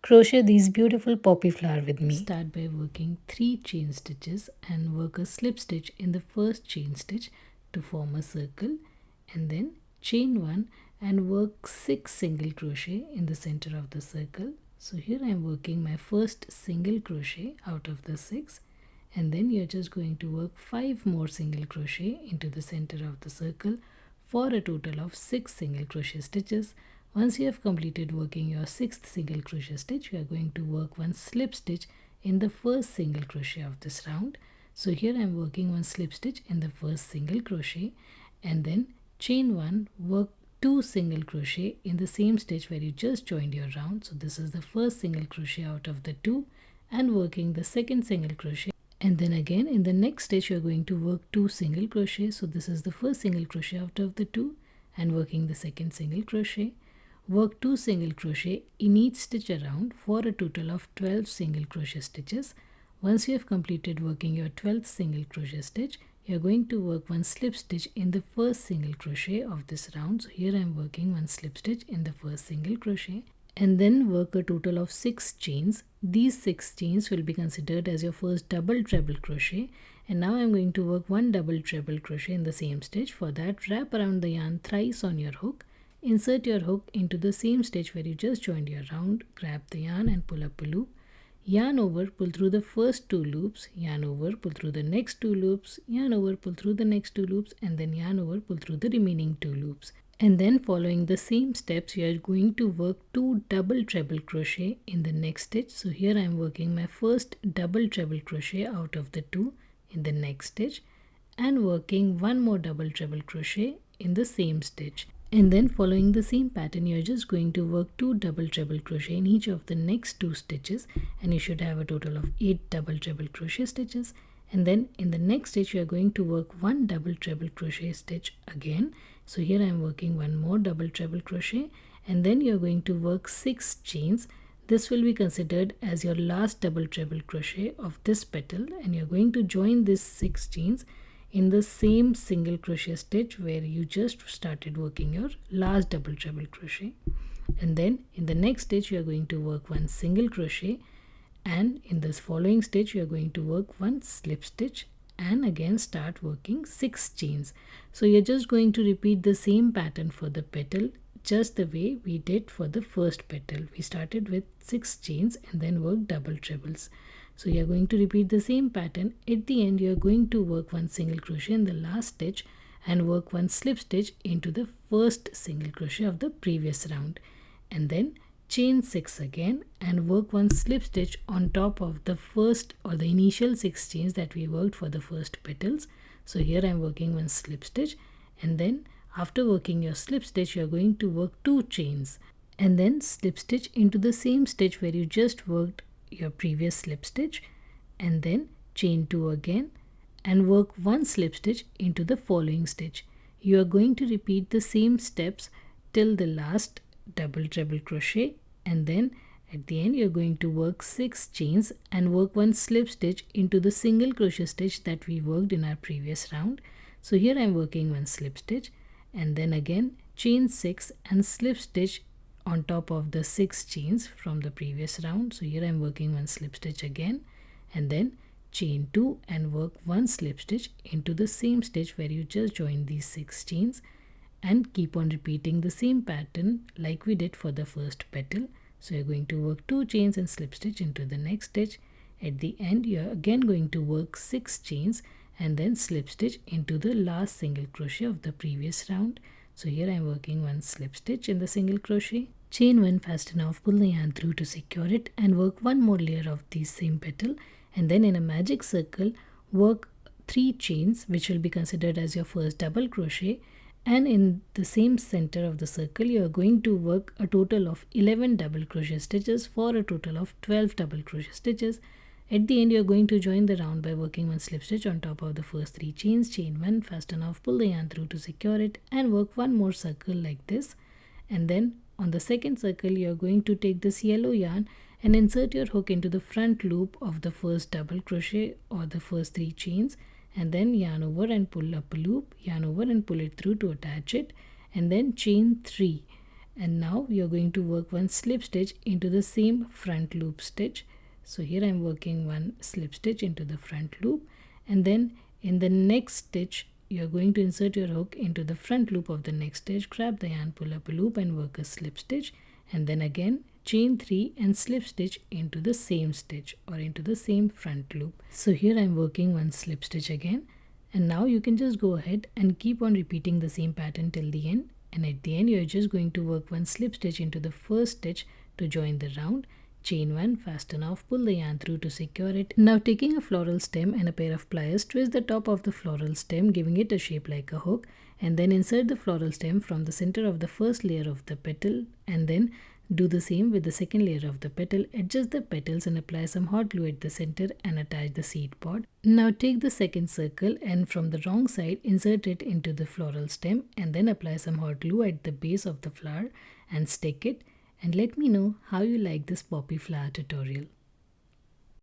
Crochet these beautiful poppy flower with me. Start by working 3 chain stitches and work a slip stitch in the first chain stitch to form a circle, and then chain 1 and work 6 single crochet in the center of the circle. So here I am working my first single crochet out of the 6, and then you're just going to work 5 more single crochet into the center of the circle for a total of 6 single crochet stitches. Once you have completed working your 6th single crochet stitch, you are going to work one slip stitch in the first single crochet of this round. So here I am working one slip stitch in the first single crochet, and then chain 1, work 2 single crochet in the same stitch where you just joined your round. So this is the first single crochet out of the 2, and working the second single crochet, and then again in the next stitch you are going to work 2 single crochet. So this is the first single crochet out of the 2, and working the second single crochet, work 2 single crochet in each stitch around for a total of 12 single crochet stitches. Once you have completed working your 12th single crochet stitch, you are going to work one slip stitch in the first single crochet of this round. So here I am working one slip stitch in the first single crochet, and then work a total of 6 chains. These 6 chains will be considered as your first double treble crochet, and now I am going to work one double treble crochet in the same stitch. For that, wrap around the yarn thrice on your hook, insert your hook into the same stitch where you just joined your round, grab the yarn and pull up a loop, yarn over, pull through the first 2 loops, yarn over, pull through the next 2 loops, yarn over, pull through the next 2 loops, and then yarn over, pull through the remaining 2 loops. And then following the same steps, you are going to work 2 double treble crochet in the next stitch. So here I am working my first double treble crochet out of the 2 in the next stitch, and working one more double treble crochet in the same stitch. And then following the same pattern, you're just going to work 2 double treble crochet in each of the next 2 stitches, and you should have a total of 8 double treble crochet stitches. And then in the next stitch you are going to work one double treble crochet stitch again. So here I am working one more double treble crochet, and then you are going to work 6 chains. This will be considered as your last double treble crochet of this petal, and you're going to join these 6 chains in the same single crochet stitch where you just started working your last double treble crochet. And then in the next stitch you are going to work one single crochet, and in this following stitch you are going to work one slip stitch and again start working 6 chains. So you're just going to repeat the same pattern for the petal, just the way we did for the first petal. We started with 6 chains and then worked double trebles. So you are going to repeat the same pattern. At the end you are going to work one single crochet in the last stitch and work one slip stitch into the first single crochet of the previous round, and then chain 6 again and work one slip stitch on top of the first or the initial 6 chains that we worked for the first petals. So here I am working one slip stitch, and then after working your slip stitch you are going to work 2 chains and then slip stitch into the same stitch where you just worked your previous slip stitch, and then chain 2 again and work one slip stitch into the following stitch. You are going to repeat the same steps till the last double treble crochet, and then at the end you are going to work 6 chains and work one slip stitch into the single crochet stitch that we worked in our previous round. So here I am working one slip stitch and then again chain 6 and slip stitch on top of the 6 chains from the previous round. So here I am working one slip stitch again, and then chain 2 and work one slip stitch into the same stitch where you just joined these 6 chains, and keep on repeating the same pattern like we did for the first petal. So you're going to work 2 chains and slip stitch into the next stitch. At the end you're again going to work 6 chains and then slip stitch into the last single crochet of the previous round. So here I'm working one slip stitch in the single crochet, chain 1, fasten off, pull the yarn through to secure it, and work one more layer of the same petal, and then in a magic circle work 3 chains which will be considered as your first double crochet, and in the same center of the circle you are going to work a total of 11 double crochet stitches for a total of 12 double crochet stitches. At the end you are going to join the round by working one slip stitch on top of the first 3 chains, chain 1, fasten off, pull the yarn through to secure it, and work one more circle like this. And then on the second circle you are going to take this yellow yarn and insert your hook into the front loop of the first double crochet or the first 3 chains, and then yarn over and pull up a loop, yarn over and pull it through to attach it, and then chain 3 And now we are going to work one slip stitch into the same front loop stitch. So here I'm working one slip stitch into the front loop, and then in the next stitch you're going to insert your hook into the front loop of the next stitch, grab the yarn, pull up a loop and work a slip stitch, and then again chain 3 and slip stitch into the same stitch or into the same front loop. So here I'm working one slip stitch again, and now you can just go ahead and keep on repeating the same pattern till the end, and at the end you're just going to work one slip stitch into the first stitch to join the round, chain 1, fasten off, pull the yarn through to secure it. Now taking a floral stem and a pair of pliers, twist the top of the floral stem, giving it a shape like a hook, and then insert the floral stem from the center of the first layer of the petal, and then do the same with the second layer of the petal. Adjust the petals and apply some hot glue at the center and attach the seed pod. Now take the second circle and from the wrong side insert it into the floral stem, and then apply some hot glue at the base of the flower and stick it. And let me know how you like this poppy flower tutorial.